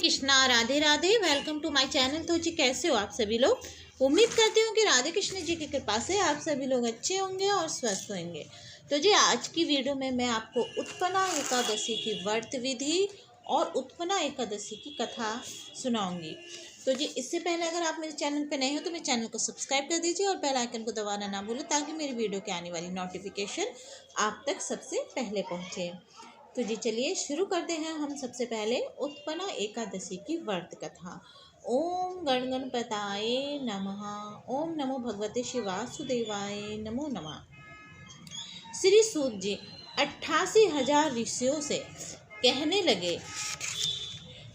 Krishna, Radhe Radhe. Welcome to my channel. तो जी कैसे हो आप सभी लोग। उम्मीद करती हूँ कि राधे कृष्ण जी की कृपा से आप सभी लोग अच्छे होंगे और स्वस्थ होंगे। तो जी आज की वीडियो में मैं आपको उत्पन्ना एकादशी की व्रत विधि और उत्पन्ना एकादशी की कथा सुनाऊंगी। तो जी इससे पहले अगर आप मेरे चैनल पर नए हो तो मेरे चैनल को सब्सक्राइब कर दीजिए और बेल आइकन को दबाना ना भूलें ताकि मेरी वीडियो के आने वाली नोटिफिकेशन आप तक सबसे पहले पहुँचे। तो जी चलिए शुरू करते हैं हम सबसे पहले उत्पन्ना एकादशी की व्रत कथा। ओम गण गणपताय नमः। ओम नमो भगवते शिव वासुदेवाय नमो नमः। श्री सूत जी 88,000 ऋषियों से कहने लगे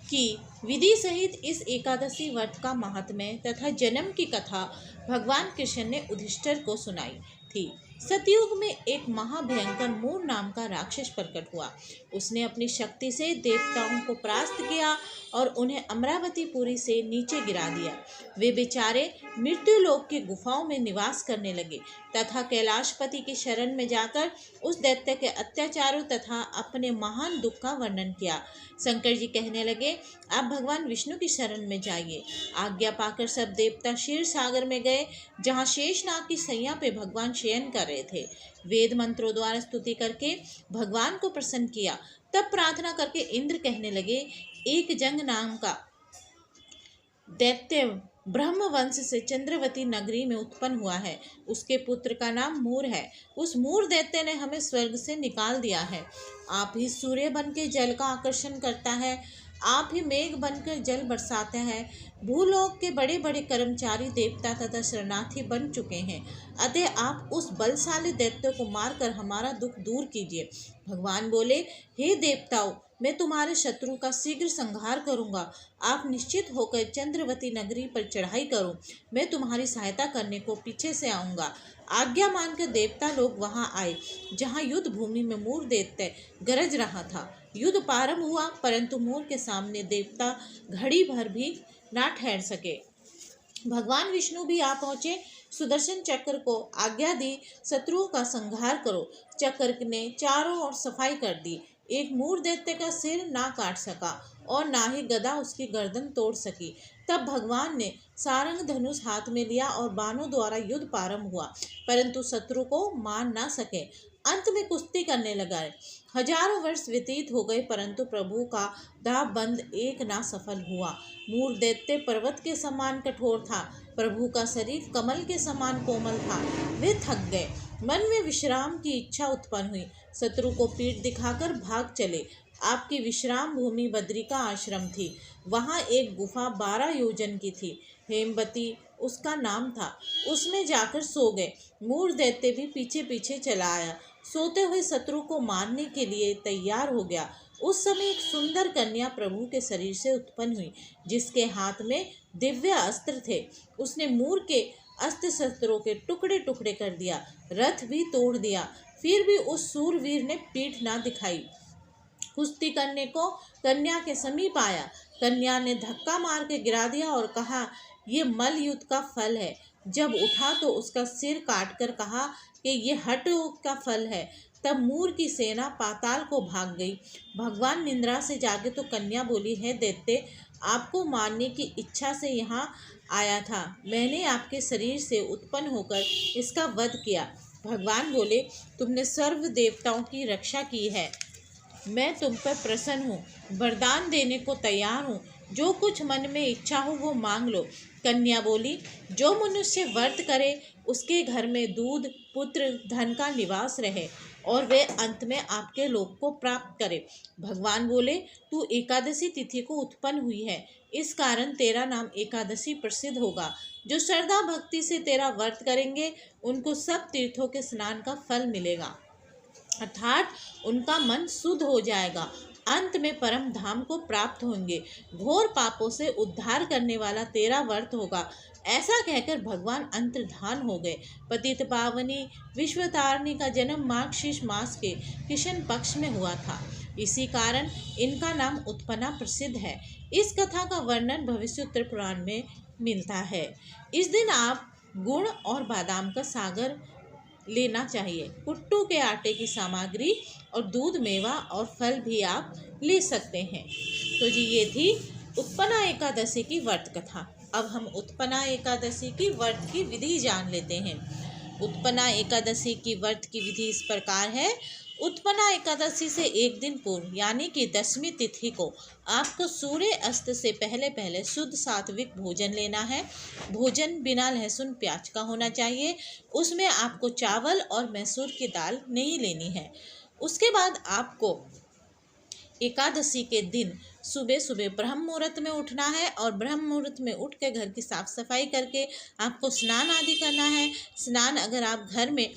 कि विधि सहित इस एकादशी व्रत का महात्म्य तथा जन्म की कथा भगवान कृष्ण ने युधिष्ठिर को सुनाई थी। सतयुग में एक महाभयंकर मूर नाम का राक्षस प्रकट हुआ। उसने अपनी शक्ति से देवताओं को परास्त किया और उन्हें अमरावतीपुरी से नीचे गिरा दिया। वे बेचारे मृत्युलोक की गुफाओं में निवास करने लगे तथा कैलाशपति की शरण में जाकर उस दैत्य के अत्याचारों तथा अपने महान दुख का वर्णन किया। शंकर जी कहने लगे, आप भगवान विष्णु की शरण में जाइए। आज्ञा पाकर सब देवता क्षीर सागर में गए, जहाँ शेषनाग की सैया पे भगवान शयन कर रहे थे। वेद मंत्रों द्वारा स्तुति करके भगवान को प्रसन्न किया। तब प्रार्थना करके इंद्र कहने लगे, एक जंग नाम का दैत्य ब्रह्मवंश से चंद्रवती नगरी में उत्पन्न हुआ है। उसके पुत्र का नाम मूर है। उस मूर दैत्य ने हमें स्वर्ग से निकाल दिया है। आप ही सूर्य बन के जल का आकर्षण करता है, आप ही मेघ बनकर जल बरसाते हैं। भूलोक के बड़े बड़े कर्मचारी देवता तथा शरणार्थी बन चुके हैं। अतः आप उस बलशाली दैत्य को मारकर हमारा दुख दूर कीजिए। भगवान बोले, हे देवताओं, मैं तुम्हारे शत्रु का शीघ्र संहार करूंगा। आप निश्चित होकर चंद्रवती नगरी पर चढ़ाई करो। मैं तुम्हारी सहायता करने को पीछे से आऊंगा। आज्ञा मानकर देवता लोग वहां आए, जहां युद्ध भूमि में मूर दैत्य गरज रहा था। युद्ध प्रारंभ हुआ, परंतु मूर के सामने देवता घड़ी भर भी ना ठहर सके। भगवान विष्णु भी आ पहुंचे। सुदर्शन चक्र को आज्ञा दी, शत्रुओं का संहार करो। चक्र ने चारों ओर सफाई कर दी। एक मूर दैत्य का सिर ना काट सका और ना ही गदा उसकी गर्दन तोड़ सकी। तब भगवान ने सारंग धनुष हाथ में लिया और बाणों द्वारा युद्ध प्रारंभ हुआ, परंतु शत्रु को मार ना सके। अंत में कुश्ती करने लगा। हजारों वर्ष व्यतीत हो गए, परंतु प्रभु का दाव बंद एक ना सफल हुआ। मूर दैत्य पर्वत के समान कठोर था, प्रभु का शरीर कमल के समान कोमल था। वे थक गए, मन में विश्राम की इच्छा उत्पन्न हुई। शत्रु को पीठ दिखाकर भाग चले। आपकी विश्राम भूमि बद्रिका आश्रम थी। वहाँ एक गुफा 12 योजन की थी। हेमवती उसका नाम था। उसमें जाकर सो गए। मूर दैत्य भी पीछे पीछे चला आया। सोते हुए शत्रु को मारने के लिए तैयार हो गया। उस समय एक सुंदर कन्या प्रभु के शरीर से उत्पन्न हुई, जिसके हाथ में दिव्य अस्त्र थे। उसने मूर के अस्त्र शस्त्रों के टुकड़े टुकड़े कर दिया, रथ भी तोड़ दिया। फिर भी उस सूरवीर ने पीठ ना दिखाई। कुश्ती करने को कन्या के समीप आया। कन्या ने धक्का मार के गिरा दिया और कहा, ये मल युद्ध का फल है। जब उठा तो उसका सिर काटकर कहा कि ये हठ योग का फल है। तब मूर की सेना पाताल को भाग गई। भगवान निद्रा से जागे तो कन्या बोली, है दैत्य, आपको मारने की इच्छा से यहाँ आया था। मैंने आपके शरीर से उत्पन्न होकर इसका वध किया। भगवान बोले, तुमने सर्व देवताओं की रक्षा की है। मैं तुम पर प्रसन्न हूँ, वरदान देने को तैयार हूँ। जो कुछ मन में इच्छा हो वो मांग लो। कन्या बोली, जो मनुष्य व्रत करे उसके घर में दूध, पुत्र, धन का निवास रहे और वे अंत में आपके लोक को प्राप्त करे। भगवान बोले, तू एकादशी तिथि को उत्पन्न हुई है, इस कारण तेरा नाम एकादशी प्रसिद्ध होगा। जो श्रद्धा भक्ति से तेरा व्रत करेंगे उनको सब तीर्थों के स्नान का फल मिलेगा, अर्थात उनका मन शुद्ध हो जाएगा। अंत में परम धाम को प्राप्त होंगे। घोर पापों से उद्धार करने वाला तेरा व्रत होगा। ऐसा कहकर भगवान अंतर्धान हो गए। पतित पावनी विश्वतारिणी का जन्म मार्गशीर्ष मास के कृष्ण पक्ष में हुआ था। इसी कारण इनका नाम उत्पन्ना प्रसिद्ध है। इस कथा का वर्णन भविष्योत्तर पुराण में मिलता है। इस दिन आप गुड़ और बादाम का सागर लेना चाहिए। कुट्टू के आटे की सामग्री और दूध, मेवा और फल भी आप ले सकते हैं। तो जी ये थी उत्पन्ना एकादशी की व्रत कथा। अब हम उत्पन्ना एकादशी की व्रत की विधि जान लेते हैं। उत्पन्ना एकादशी की व्रत की विधि इस प्रकार है। उत्पन्ना एकादशी से एक दिन पूर्व यानी कि 10वीं तिथि को आपको सूर्य अस्त से पहले पहले शुद्ध सात्विक भोजन लेना है। भोजन बिना लहसुन प्याज का होना चाहिए। उसमें आपको चावल और मसूर की दाल नहीं लेनी है। उसके बाद आपको एकादशी के दिन सुबह सुबह ब्रह्म मुहूर्त में उठना है और ब्रह्म मुहूर्त में उठ के घर की साफ सफाई करके आपको स्नान आदि करना है। स्नान अगर आप घर में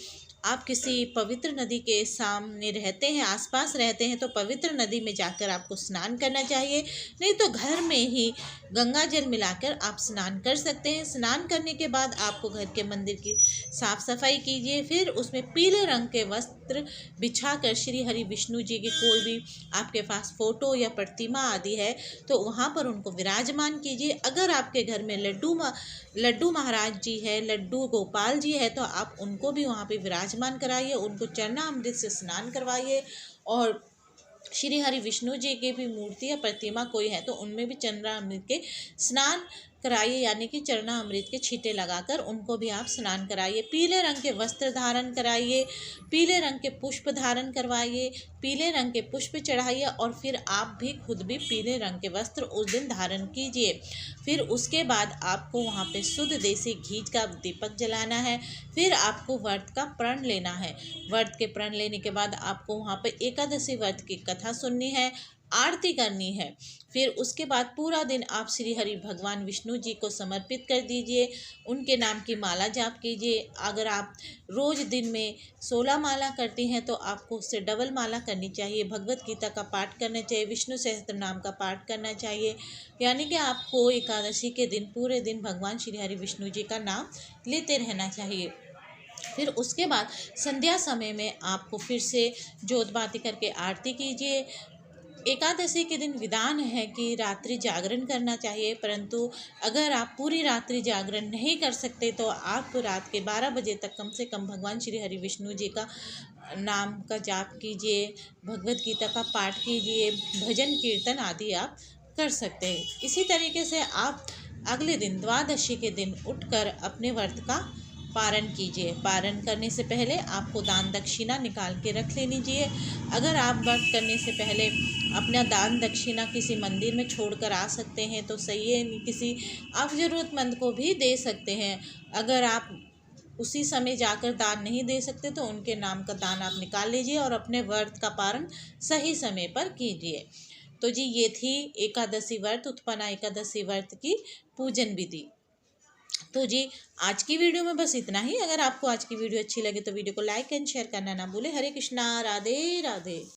आप किसी पवित्र नदी के सामने रहते हैं, आसपास रहते हैं, तो पवित्र नदी में जाकर आपको स्नान करना चाहिए। नहीं तो घर में ही गंगा जल मिलाकर आप स्नान कर सकते हैं। स्नान करने के बाद आपको घर के मंदिर की साफ सफाई कीजिए। फिर उसमें पीले रंग के वस्त्र बिछाकर श्री हरि विष्णु जी की कोई भी आपके पास फोटो या प्रतिमा आदि है तो वहाँ पर उनको विराजमान कीजिए। अगर आपके घर में लड्डू महाराज जी है, लड्डू गोपाल जी है, तो आप उनको भी वहाँ पे विराजमान कराइए। उनको चरणामृत से स्नान करवाइए। और श्री हरि विष्णु जी की भी मूर्ति या प्रतिमा कोई है तो उनमें भी चरणामृत के स्नान कराइए, यानी कि चरणामृत के छींटे लगाकर उनको भी आप स्नान कराइए। पीले रंग के वस्त्र धारण कराइए, पीले रंग के पुष्प धारण करवाइए, पीले रंग के पुष्प चढ़ाइए और फिर आप भी खुद भी पीले रंग के वस्त्र उस दिन धारण कीजिए। फिर उसके बाद आपको वहाँ पे शुद्ध देसी घी का दीपक जलाना है। फिर आपको व्रत का प्रण लेना है। व्रत के प्रण लेने के बाद आपको वहाँ पे एकादशी व्रत की कथा सुननी है, आरती करनी है। फिर उसके बाद पूरा दिन आप श्री हरि भगवान विष्णु जी को समर्पित कर दीजिए। उनके नाम की माला जाप कीजिए। अगर आप रोज़ दिन में 16 माला करती हैं तो आपको उससे डबल माला करनी चाहिए। भगवत गीता का पाठ करना चाहिए, विष्णु सहस्त्र नाम का पाठ करना चाहिए। यानी कि आपको एकादशी के दिन पूरे दिन भगवान श्री हरि विष्णु जी का नाम लेते रहना चाहिए। फिर उसके बाद संध्या समय में आपको फिर से जोत बाती करके आरती कीजिए। एकादशी के दिन विधान है कि रात्रि जागरण करना चाहिए, परंतु अगर आप पूरी रात्रि जागरण नहीं कर सकते तो आप रात के 12 बजे तक कम से कम भगवान श्री हरि विष्णु जी का नाम का जाप कीजिए, भगवत गीता का पाठ कीजिए, भजन कीर्तन आदि आप कर सकते हैं। इसी तरीके से आप अगले दिन द्वादशी के दिन उठकर अपने व्रत का पारण कीजिए। पारण करने से पहले आपको दान दक्षिणा निकाल के रख लेनी चाहिए। अगर आप व्रत करने से पहले अपना दान दक्षिणा किसी मंदिर में छोड़कर आ सकते हैं तो सही है, किसी आप ज़रूरतमंद को भी दे सकते हैं। अगर आप उसी समय जाकर दान नहीं दे सकते तो उनके नाम का दान आप निकाल लीजिए और अपने व्रत का पारण सही समय पर कीजिए। तो जी ये थी एकादशी व्रत, उत्पन्ना एकादशी व्रत की पूजन विधि। तो जी आज की वीडियो में बस इतना ही। अगर आपको आज की वीडियो अच्छी लगे तो वीडियो को लाइक एंड शेयर करना ना भूले। हरे कृष्णा, राधे राधे।